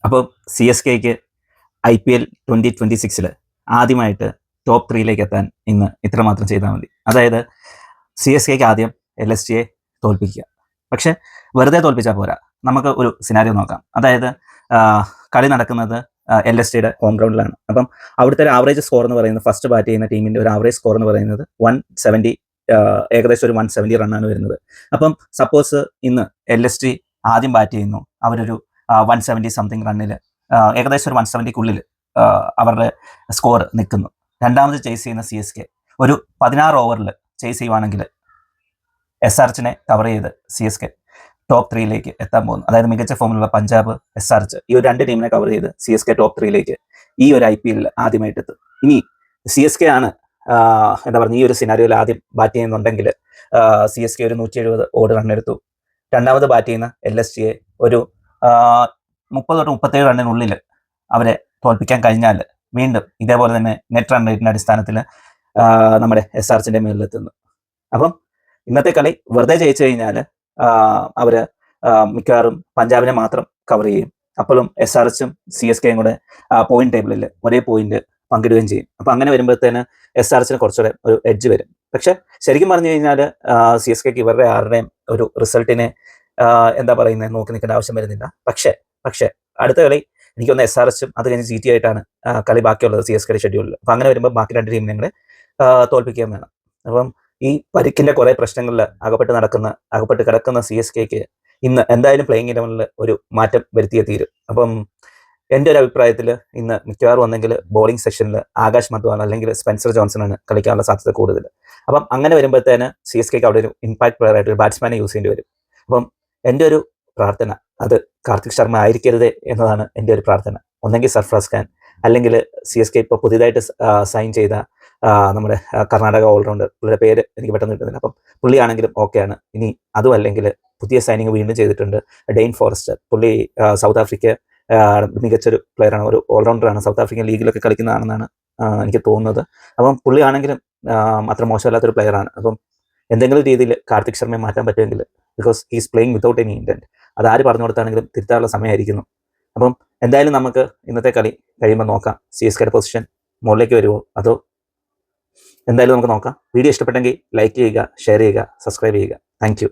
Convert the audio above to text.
അപ്പോൾ CSKയ്ക്ക് IPL 2026 ആദ്യമായിട്ട് top 3 എത്താൻ ഇന്ന് ഇത്രമാത്രം ചെയ്താൽ മതി. അതായത് CSKയ്ക്ക് ആദ്യം LSGയെ തോൽപ്പിക്കുക. പക്ഷെ വെറുതെ തോൽപ്പിച്ചാൽ പോരാ, നമുക്ക് ഒരു സിനാരിയോ നോക്കാം. അതായത് കളി നടക്കുന്നത് LSGയുടെ ഹോം ഗ്രൗണ്ടിലാണ്. അപ്പം അവിടുത്തെ ഒരു ആവറേജ് സ്കോർ എന്ന് പറയുന്നത്, ഫസ്റ്റ് ബാറ്റ് ചെയ്യുന്ന ടീമിൻ്റെ ഒരു ആവറേജ് സ്കോർ എന്ന് പറയുന്നത് 170, ഏകദേശം ഒരു 170 റണ്ണാണ് വരുന്നത്. അപ്പം സപ്പോസ് ഇന്ന് LSG ആദ്യം ബാറ്റ് ചെയ്യുന്നു, അവരൊരു 170 സംതിങ് റണ്ണിൽ, ഏകദേശം ഒരു 170ക്കുള്ളിൽ അവരുടെ സ്കോർ നിൽക്കുന്നു. രണ്ടാമത് ചേസ് ചെയ്യുന്ന CSK ഒരു 16 ഓവറിൽ ചേസ് ചെയ്യുവാണെങ്കിൽ SRHനെ കവർ ചെയ്ത് CSK ടോപ്പ് 3 എത്താൻ പോകുന്നു. അതായത് മികച്ച ഫോമിലുള്ള പഞ്ചാബ്, SRH ഈ ഒരു 2 ടീമിനെ കവർ ചെയ്ത് CSK ടോപ്പ് 3 ഈ ഒരു IPL ആദ്യമായിട്ട് എത്തും. ഇനി CSK ആണ് എന്താ പറയുക, ഈ ഒരു സിനാരിയോയിൽ ആദ്യം ബാറ്റ് ചെയ്യുന്നുണ്ടെങ്കിൽ CSK ഒരു 170 ഓട് റണ്ണെടുത്തു. രണ്ടാമത് ബാറ്റ് ചെയ്യുന്ന LSGയെ ഒരു 30 തൊട്ട് 37 റണ്ണിനുള്ളിൽ അവരെ തോൽപ്പിക്കാൻ കഴിഞ്ഞാൽ വീണ്ടും ഇതേപോലെ തന്നെ നെറ്റ് റൺ റേറ്റിന്റെ അടിസ്ഥാനത്തിൽ നമ്മുടെ SRHന്റെ മേളിലെത്തുന്നു. അപ്പം ഇന്നത്തെ കളി വെറുതെ ജയിച്ചു കഴിഞ്ഞാൽ അവര് മിക്കവാറും പഞ്ചാബിനെ മാത്രം കവർ ചെയ്യും. അപ്പോഴും SRHും CSKയും കൂടെ പോയിന്റ് ടേബിളിൽ ഒരേ പോയിന്റ് പങ്കിടുകയും ചെയ്യും. അപ്പം അങ്ങനെ വരുമ്പോഴത്തേന് SRHന് കുറച്ചുകൂടെ ഒരു എഡ്ജ് വരും. പക്ഷെ ശരിക്കും പറഞ്ഞു കഴിഞ്ഞാൽ CSKയ്ക്ക് ഇവരുടെ ആരുടെയും ഒരു റിസൾട്ടിനെ എന്താ പറയുന്നത് നോക്കി നിൽക്കേണ്ട ആവശ്യം വരുന്നില്ല. പക്ഷേ അടുത്ത കളി എനിക്കൊന്ന് SRHും അത് കഴിഞ്ഞ് GT ആയിട്ടാണ് കളി ബാക്കിയുള്ളത് CSKയുടെ ഷെഡ്യൂളിൽ. അപ്പം അങ്ങനെ വരുമ്പോൾ ബാക്കി 2 ടീമിനെ കൂടെ തോൽപ്പിക്കുകയും വേണം. അപ്പം ഈ പരിക്കിന്റെ കുറെ പ്രശ്നങ്ങളിൽ അകപ്പെട്ട് കിടക്കുന്ന CSKയ്ക്ക് ഇന്ന് എന്തായാലും പ്ലേയിങ് 11 ഒരു മാറ്റം വരുത്തിയേ തീരും. അപ്പം എൻ്റെ ഒരു അഭിപ്രായത്തിൽ ഇന്ന് മിക്കവാറും വന്നെങ്കിൽ ബോളിംഗ് സെക്ഷനിൽ ആകാശ് മധ്വാൻ അല്ലെങ്കിൽ സ്പെൻസർ ജോൺസൺ ആണ് കളിക്കാനുള്ള സാധ്യത കൂടുതൽ. അപ്പം അങ്ങനെ വരുമ്പോഴത്തേന് CSKയ്ക്ക് അവിടെ ഒരു ഇമ്പാക്ട് പ്ലെയർ ആയിട്ട് ഒരു ബാറ്റ്സ്മാനെ യൂസ് ചെയ്യേണ്ടി വരും. അപ്പം എൻ്റെ ഒരു പ്രാർത്ഥന അത് കാർത്തിക് ശർമ്മ ആയിരിക്കരുത് എന്നതാണ് എൻ്റെ ഒരു പ്രാർത്ഥന. ഒന്നെങ്കിൽ സർഫ്രാസ് ഖാൻ, അല്ലെങ്കിൽ CSK ഇപ്പോൾ പുതിയതായിട്ട് സൈൻ ചെയ്ത നമ്മുടെ കർണാടക ഓൾറൗണ്ടർ, പുള്ളിയുടെ പേര് എനിക്ക് പെട്ടെന്ന് കിട്ടുന്നില്ല. അപ്പം പുള്ളിയാണെങ്കിലും ഓക്കെയാണ്. ഇനി അതും അല്ലെങ്കിൽ പുതിയ സൈനിങ് വീണ്ടും ചെയ്തിട്ടുണ്ട് ഡെയിൻ ഫോറസ്റ്റർ. പുള്ളി സൗത്ത് ആഫ്രിക്ക മികച്ചൊരു പ്ലെയറാണ്, ഒരു ഓൾറൗണ്ടറാണ്. സൗത്ത് ആഫ്രിക്കൻ ലീഗിലൊക്കെ കളിക്കുന്നതാണെന്നാണ് എനിക്ക് തോന്നുന്നത്. അപ്പം പുള്ളിയാണെങ്കിലും അത്ര മോശമല്ലാത്തൊരു പ്ലെയറാണ്. അപ്പം എന്തെങ്കിലും രീതിയിൽ കാർത്തിക് ശർമ്മയെ മാറ്റാൻ പറ്റുമെങ്കിൽ, because he's playing without any intent, അതാര് പറഞ്ഞു കൊടുത്താണെങ്കിലും തിരുത്താനുള്ള സമയമായിരിക്കുന്നു. അപ്പം എന്തായാലും നമുക്ക് ഇന്നത്തെ കളി കഴിയുമ്പോൾ നോക്കാം CSKയുടെ പൊസിഷൻ മുകളിലേക്ക് വരുമോ അതോ എന്തായാലും നമുക്ക് നോക്കാം. വീഡിയോ ഇഷ്ടപ്പെട്ടെങ്കിൽ ലൈക്ക് ചെയ്യുക, ഷെയർ ചെയ്യുക, സബ്സ്ക്രൈബ് ചെയ്യുക. Thank you.